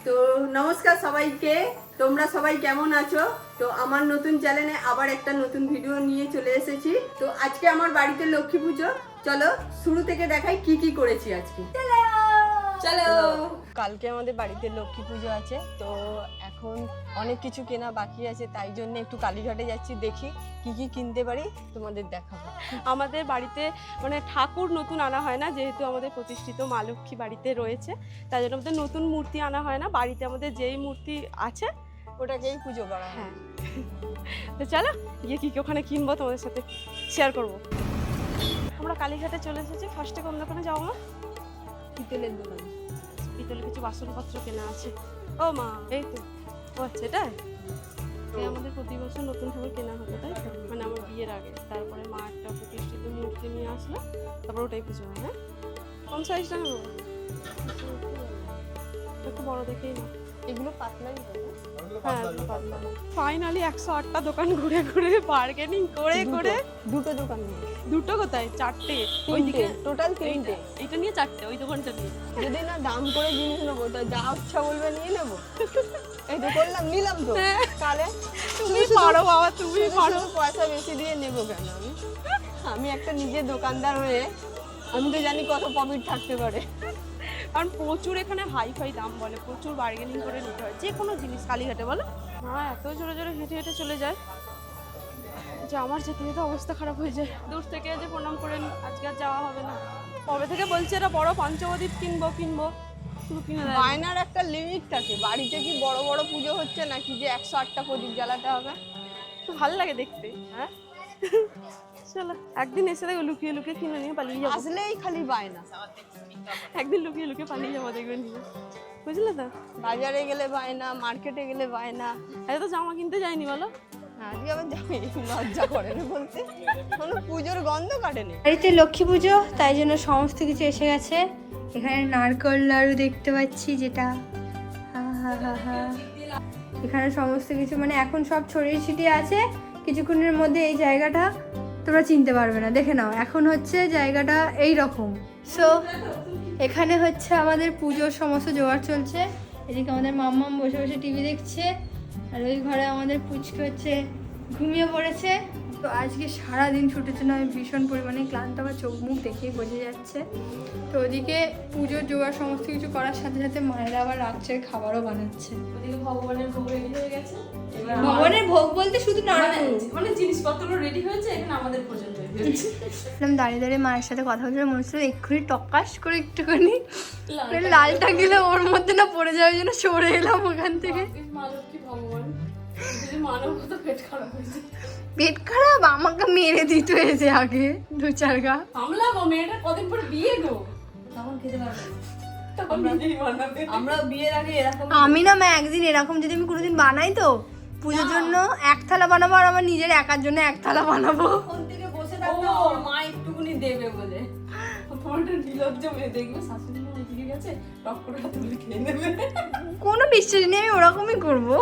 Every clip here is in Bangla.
তো নমস্কার সবাইকে, তোমরা সবাই কেমন আছো? তো আমার নতুন চ্যানেলে আবার একটা নতুন ভিডিও নিয়ে চলে এসেছি। তো আজকে আমার বাড়িতে লক্ষ্মী পুজো। চলো শুরু থেকে দেখাই কি কি করেছি আজকে। চলো। কালকে আমাদের বাড়িতে লক্ষ্মী পুজো আছে, তো এখন অনেক কিছু কেনা বাকি আছে, তাই জন্য একটু কালীঘাটে যাচ্ছি, দেখি কি কি কিনতে পারি তোমাদের দেখাবো। আমাদের বাড়িতে মানে ঠাকুর নতুন আনা হয় না, যেহেতু আমাদের প্রতিষ্ঠিত মা লক্ষ্মী বাড়িতে রয়েছে, তাই জন্য আমাদের নতুন মূর্তি আনা হয় না। বাড়িতে আমাদের যেই মূর্তি আছে ওটাকেই পুজো করা হয়। হ্যাঁ, তো চলো গিয়ে কি কি ওখানে কিনবো তোমাদের সাথে শেয়ার করব। আমরা কালীঘাটে চলে এসেছি। ফার্স্টে কোন দোকানে যাবো মা? পিতলের দোকান। পিতলের কিছু বাসনপত্র কেনা আছে। ও মা, এই তো। ও আচ্ছা, এটাই আমাদের প্রতি বছর নতুন ঠাকুর কেনা হতো, তাই তো? মানে আমার বিয়ের আগে, তারপরে মা একটা প্রতিষ্ঠিত মূর্তি নিয়ে আসলো, তারপর ওটাই পুজো হয়। হ্যাঁ, কোন সাইজটা নেবো? একটু বড় দেখেই না। এগুলো পাতলাই হবে। হ্যাঁ, পাতলা। ফাইনালি 108টা দোকান ঘুরে ঘুরে বার্গেনিং করে করে দুটো দোকান। দুটো কোথায়? চারটে। ওইদিকে টোটাল তিনটে। এইটা নিয়ে চারটে, ওই দোকানটা নিয়ে। যদি না দাম করে জিনিস নেবো, তো যা ইচ্ছা বলবে নিয়ে নেবো। এই তো করলাম, নিলাম তো। তাহলে তুমি পারো বাবা, তুমি পারো। পয়সা বেশি দিয়ে নেবো কেন? আমি একটা নিজে দোকানদার হয়ে আমি তো জানি কত প্রফিট থাকতে পারে। কারণ প্রচুর এখানে হাই ফাই দাম বলে, প্রচুর বার্গেনিং করে নিতে হয় যে কোনো জিনিস। কালীঘাটে বলো না, এত জোরে জোরে হেঁটে হেঁটে চলে যায় যে আমার যেতে যেতে অবস্থা খারাপ হয়ে যায়। দূর থেকে যে প্রণাম করে নি, আজকে আর যাওয়া হবে না। কবে থেকে বলছে এটা বড় পঞ্চবদ্বীপ কিনবো কিনবো, শুধু কিনে দেয় না। বায়নার একটা লিমিট থাকে। বাড়িতে কি বড় বড় পুজো হচ্ছে নাকি যে 108টা প্রদীপ জ্বালাতে হবে? তো ভালো লাগে দেখতে। হ্যাঁ, চলো একদিন এসে দেখো, লুকিয়ে লুকিয়ে কিনে নিয়ে পালিয়ে যাবো। আসলেই খালি বায়না। একদিন লুকিয়ে লুকিয়ে পালিয়ে যাবো, দেখবেন নিয়ে। বুঝলে তো? বাজারে গেলে বায়না, মার্কেটে গেলে বায়না। আরে তো জামা কিনতে যাইনি বলো? আজকে আবার যাই, লজ্জা করে না বলতে। কোনো পুজোর গন্ধ কাটেনি। বাড়িতে লক্ষ্মী পুজো, তাই জন্য সমস্ত কিছু এসে গেছে। এখানে নারকেল নাড়ু দেখতে পাচ্ছি, যেটা হা হা হা হা। এখানে সমস্ত কিছু মানে এখন সব ছড়িয়ে ছিটিয়ে আছে। কিছুক্ষণের মধ্যে এই জায়গাটা তোমরা চিনতে পারবে না, দেখে নাও। এখন হচ্ছে জায়গাটা এই রকম। সো এখানে হচ্ছে আমাদের পুজোর সমস্ত জোগাড় চলছে। এদিকে আমাদের মাম্মাম বসে বসে টিভি দেখছে, আর ওই ঘরে আমাদের পুচকে হচ্ছে ঘুমিয়ে পড়েছে। তো আজকে সারাদিন ছুটেছে না, আমি ভীষণ পরিমাণে ক্লান্ত, আমার চোখ মুখ দেখেই বোঝা যাচ্ছে। তো ওদিকে পুজোর জোগাড় সমস্ত কিছু করার সাথে সাথে মায়েরা আবার রাত্রের খাবারও বানাচ্ছে। ওদিকে ভগবানের ভোগ রেডি হয়ে গেছে। ভগবানের ভোগ বলতে শুধু নারকেল, মানে জিনিসপত্র রেডি হয়েছে, এখানে আমাদের পর্যন্ত দাঁড়িয়ে দাঁড়িয়ে মায়ের সাথে কথা বলছিল, মনে হচ্ছিল এক্ষুনি টকাশ করে একটুখানি লালটা গেলে ওর মধ্যে না পড়ে যাওয়ার জন্য সরে এলাম ওখান থেকে। মা লক্ষ্মী ভগবান, যদি মানব কত পেট খারাপ হয়েছে। পেট খারাপ আমাকে মেরে দিতে হয়েছে আগে 2-4 গা। সামলাবো, মেয়েটা কদিন পর বিয়ে গো, তখন খেতে পারবে না। আমরা বিয়ের আগে এরকম আমি না একদিন এরকম যদি আমি কোনোদিন বানাই, তো পুজোর জন্য 1 থালা বানাবো, আর আমার নিজের একার জন্য 1 থালা বানাবো। ফোন থেকে বসে থাকতে ওর মা একটুকুনি দেবে বলে। তোমারটা নির্লজ্জ মেয়ে, দেখবে শাশুড়ি মা এদিকে গেছে, টক করে তুলে খেয়ে নেবে। কোনো বিশ্বাস নেই, আমি ওরকমই করবো।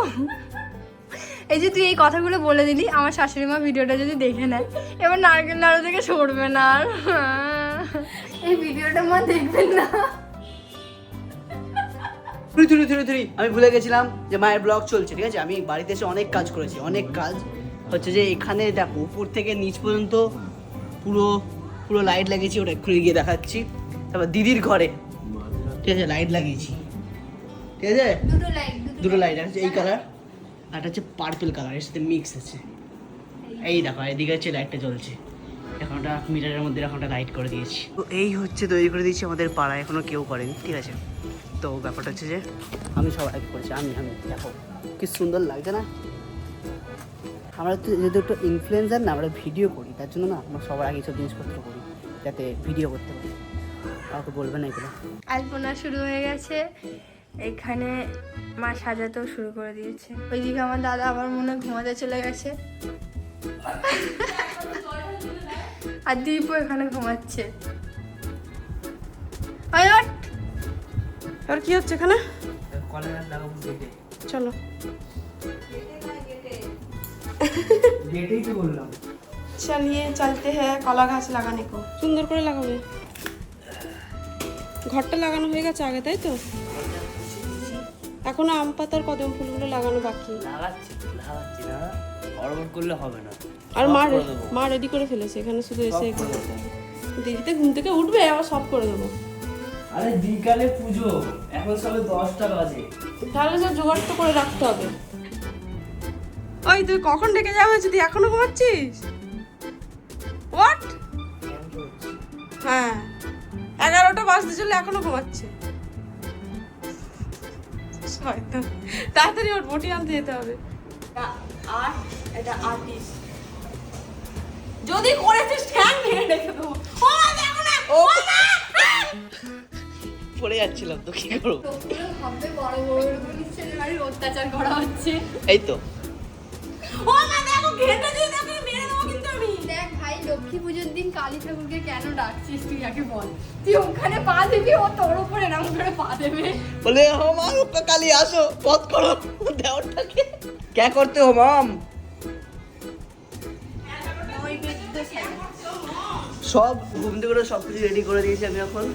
এই যে তুই এই কথাগুলো বলে দিলি, আমার শাশুড়ি মা ভিডিওটা যদি দেখে নেয়, এবার নারকেল নাড়ু থেকে সরবে না আর। এই ভিডিওটা মা দেখবেন না। থুরি আমি ভুলে গেছিলাম যে মায়ের ব্লগ চলছে, ঠিক আছে? আমি বাড়িতে এসে অনেক কাজ করেছি, অনেক কাজ হচ্ছে যে এখানে দেখো উপর থেকে নিচ পর্যন্ত পুরো পুরো লাইট লাগিয়েছি, ওটা এক্ষুনি গিয়ে দেখাচ্ছি। তারপর দিদির ঘরে, ঠিক আছে, লাইট লাগিয়েছি, ঠিক আছে? দুটো লাইট আছে, এই কালার আর একটা হচ্ছে পার্পল কালার, এর সাথে মিক্স আছে। এই দেখো এদিকে হচ্ছে লাইটটা জ্বলছে, এখনটা মিটারের মধ্যে এখনটা লাইট করে দিয়েছি। তো এই হচ্ছে তৈরি করে দিয়েছি আমাদের পাড়ায়, এখনো কেউ করেনি, ঠিক আছে? তো ব্যাপারটা হচ্ছে যে আমি সবার আগে করেছি, আমি দেখো কি সুন্দর লাগছে না? আমরা তো যেহেতু একটু ইনফ্লুয়েন্সার না, আমরা ভিডিও করি, তার জন্য না আমরা সবার আগে সব জিনিসপত্র করি যাতে ভিডিও করতে পারি। কাউকে বলবে না এগুলো। আলপনা শুরু হয়ে গেছে, এখানে মা সাজাতেও শুরু করে দিয়েছে। ওইদিকে আমার দাদা আবার মনে হয় ঘুমাতে চলে গেছে, আর দীপও এখানে ঘুমাচ্ছে। আর কি হচ্ছে এখানে? চলো, चलिए चलते हैं কলা গাছ লাগানে কো। সুন্দর করে লাগাবে, ঘরটা লাগানো হয়ে গেছে আগে, তাই তো? এখনো আম পাতার কদম ফুলগুলো লাগানো বাকি। লাগাচ্ছি না, গড়বড় করলে হবে না। আর সব মা করে দেবো। মা রেডি করে ফেলেছে, এখানে শুধু এসে সব এগুলো করে করতে হবে। দেরিতে ঘুম থেকে উঠবে আবার সব করে দেবো। আরে বিকালে পুজো, এখন সবে 10টা বাজে। তাহলে সব জোগাড় তো করে রাখতে হবে। ওই তুই কখন ডেকে যাওয়া হয়েছে, তুই এখনো ঘুমাচ্ছিস? হোয়াট? হ্যাঁ 11টা বাজতে চলে এখনো ঘুমাচ্ছে। শয়তান। তাড়াতাড়ি ওর বটি আনতে যেতে হবে। আর এটা আর্টিস্ট যদি করেছিস ঠ্যাং ভেঙে রেখে দেবো। ও দেখো না, ও মা! পড়ে যাচ্ছিলাম তো, কি করবো? ভাববে বড় বড় ছেলে বাড়ির অত্যাচার করা হচ্ছে। এই তো ও মা দেখো, ঘেটে যদি দেখো মেরে দেবো কিন্তু আমি। দেখ ভাই, লক্ষ্মী পুজোর দিন কালী ঠাকুরকে কেন ডাকছিস তুই আগে বল। তুই ওখানে পা দিবি, ও তোর উপরে এরকম করে পা দেবে। বলে हो माम কালি আসো, পথ করো দেওরটাকে। क्या करते हो माम? সব ঘুম থেকে উঠে সব কিছু রেডি করে দিয়েছি আমি এখন।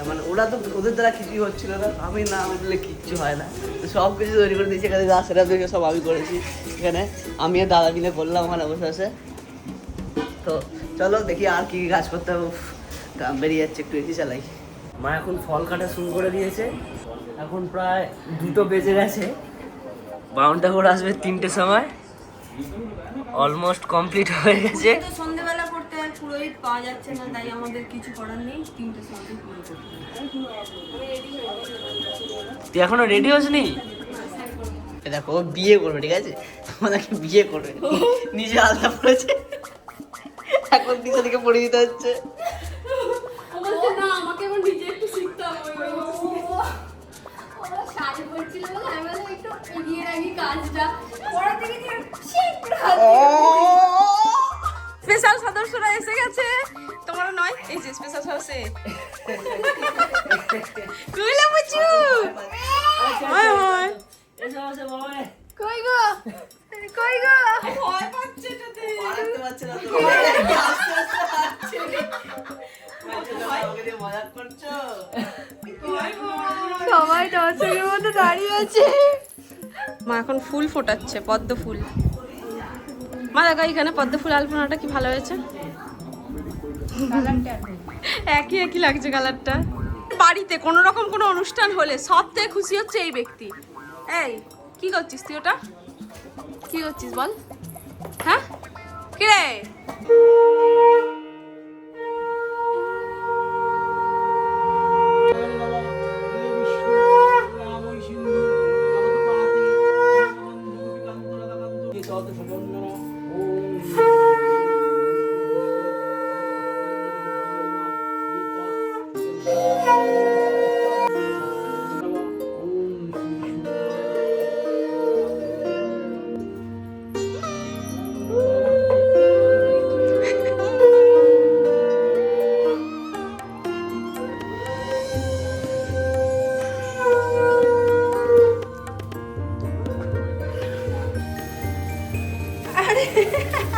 মানে ওরা তো, ওদের দ্বারা কিছুই হচ্ছিল না, আমি না উঠলে কিচ্ছু হয় না। তো সব কিছু তৈরি করে দিয়েছি এখানে, যা সেটা দেখে সব আমি করেছি এখানে। আমি আর দাদা মিলে করলাম ওখানে বসে বসে। তো চলো দেখি আর কি কি কাজ করতে হবে। উফ, কাম বেরিয়ে যাচ্ছে, একটু এসি চালাই। মা এখন ফল কাটা শুরু করে দিয়েছে। এখন প্রায় 2টো বেজে গেছে, বাউন্ডটা করে আসবে 3টের সময়। অলমোস্ট কমপ্লিট হয়ে গেছে। তো সন্ধ্যেবেলা করতে আর পুরোহিত পাওয়া যাচ্ছে না, তাই আমাদের কিছু করার নেই, 3টে সময় পুরো করতে হবে। তুই এখনো রেডি হসনি? দেখো ও বিয়ে করবে, ঠিক আছে, আমাদেরকে বিয়ে করবে। নিজে আলাদা পড়েছে, এখন দিকে দিকে পড়ে দিতে হচ্ছে। না আমাকে এবার নিজে একটু শিখতে হবে। ওরা শাড়ি পরছিল বলে আমি বললাম একটু এগিয়ে রাখি কাজটা। ওরা থেকে যে স্পেশাল সদস্যরা এসে গেছে, তোমার নয়, এই যে স্পেশাল সদস্য। কুইলা বুচু হায় হায়। এসব আছে বাবা, কই গো, কই গো। ভয় পাচ্ছে এটাতে। পারতে পারছে না তো। মজা করছো? সবাই দর্শকের মতো দাঁড়িয়ে আছে। মা এখন ফুল ফোটাচ্ছে, পদ্ম ফুল। মা দেখো এখানে পদ্ম ফুল আলপনাটা কি ভালো হয়েছে, একই একই লাগছে কালারটা। বাড়িতে কোনো রকম কোনো অনুষ্ঠান হলে সব থেকে খুশি হচ্ছে এই ব্যক্তি। এই কি করছিস তুই, ওটা কি করছিস বল? হ্যাঁ কি রে?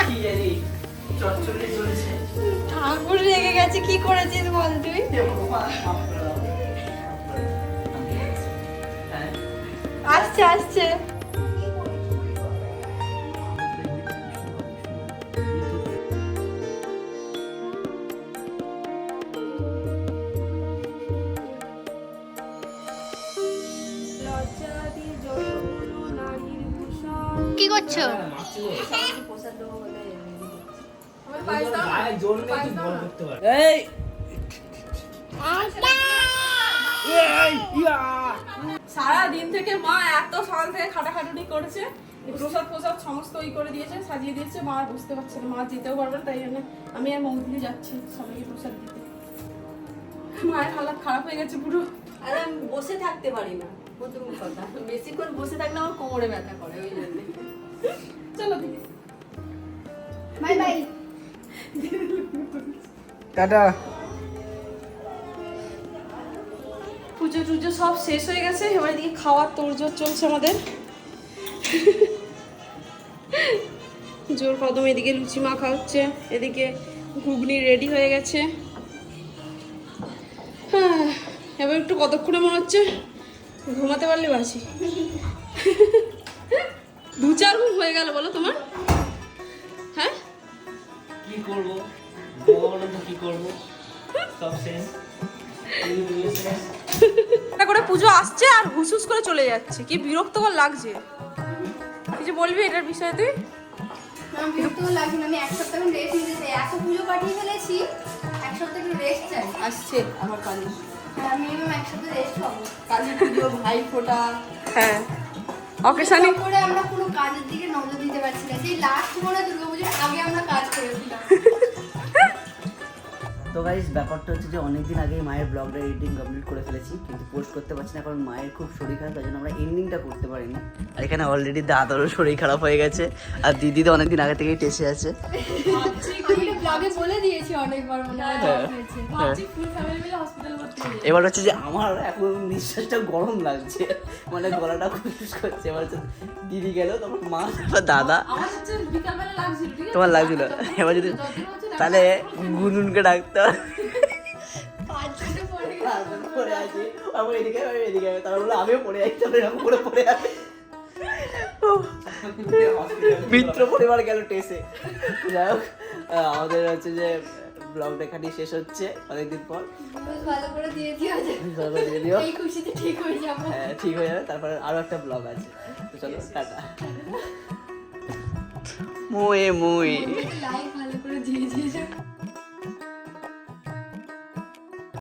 কি জানি চচ্চড়ি চলেছে। ঠাকুর রেগে গেছে, কি করেছিস বল তুই? আসছে আসছে। কি করছো? এই সারা দিন থেকে মা এত সকাল থেকে খাটাখাটুনি করেছে, প্রসাদ প্রসাদ সমস্ত ওই করে দিয়েছে, সাজিয়ে দিয়েছে। মা আর বুঝতে পারছে না, মা যেতেও পারবে না, তাই জন্য আমি আর মৌদিদি যাচ্ছি সবাইকে প্রসাদ দিতে। মায়ের হালাত খারাপ হয়ে গেছে পুরো। আর আমি বসে থাকতে পারি না, প্রথম কথা, বেশিক্ষণ বসে থাকলে আমার কোমরে ব্যথা করে, ওই জন্য। চলো দিদি, বাই বাই। টাটা। পুজো টুজো সব শেষ হয়ে গেছে, এবার এদিকে খাওয়ার তোড়জোড় চলছে আমাদের। জোর কদম, এদিকে লুচি মাখা হচ্ছে, এদিকে ঘুগনি রেডি হয়ে গেছে। হ্যাঁ, এবার একটু কতক্ষণে মনে হচ্ছে ঘুমাতে পারলে বাসি। 2-4 ঘুম হয়ে গেল বলো তোমার? হ্যাঁ কি করবো বলো তো, কি করবো, সব শেষ। একটা করে পুজো আসছে আর হুসুস করে চলে যাচ্ছে, কি বিরক্তকর লাগছে। কিছু বলবি এটার বিষয়ে তুই? আমার বিরক্তকর লাগছে না, আমি এক সপ্তাহ রেস্ট নিতে চাই। এত পুজো পাঠিয়ে ফেলেছি, এক সপ্তাহ একটু রেস্ট চাই। আসছে আমার কালী, আমি এক সপ্তাহ রেস্ট পাবো। কালী পুজো, ভাই ফোটা। হ্যাঁ অকেশানে করে আমরা কোনো কাজের দিকে নজর দিতে পারছি না। সেই লাস্ট মনে হয় দুর্গাপুজোর আগে আমরা কাজ করেছিলাম। তো গাইস ব্যাপারটা হচ্ছে যে অনেকদিন আগেই মায়ের ব্লগটা এডিটিং কমপ্লিট করে ফেলেছি, কিন্তু পোস্ট করতে পারছি না কারণ মায়ের খুব শরীর খারাপ, তাই জন্য আমরা এন্ডিংটা করতে পারিনি। আর এখানে অলরেডি দাদারও শরীর খারাপ হয়ে গেছে, আর দিদি তো অনেকদিন আগে থেকেই টেসে আছে। আমি ব্লগে বলে দিয়েছি অনেকবার, মনে হয় হ্যাঁ। হয়েছে। ফুল ফ্যামিলি মিলে হসপিটাল ভর্তি হয়ে যায়। এবার হচ্ছে যে আমার এখন নিঃশ্বাসটা গরম লাগছে, মানে গলাটা খুশখুশ করছে। এবার হচ্ছে দিদি গেল, তারপর মা, তারপর দাদা। আমার হচ্ছে বিকালবেলা লাগছিল, ঠিক আছে? তোমার লাগছিল? এবার যদি তাহলে গুনগুনকে ডাকতে হবে। পড়ে আছি, আমার এদিকে আমি এদিকে, তারপর বললো আমিও পড়ে যাচ্ছি, তারপরে এরকম করে পড়ে যাবে। মিত্র পরিবার গেল টেসে। যাই হোক, আমাদের হচ্ছে যে ব্লগটা এখানেই শেষ হচ্ছে অনেকদিন পর। বেশ ভালো করে দিয়ে দিও যে ভালো করে দিয়ে দিও। এই খুশিতে ঠিক হয়ে যাবো। হ্যাঁ ঠিক হয়ে যাবে, তারপরে আরো একটা ব্লগ আছে। তো চলো টাটা। মুয়ে মুই লাইক ভালো করে দিয়ে দিয়েছো।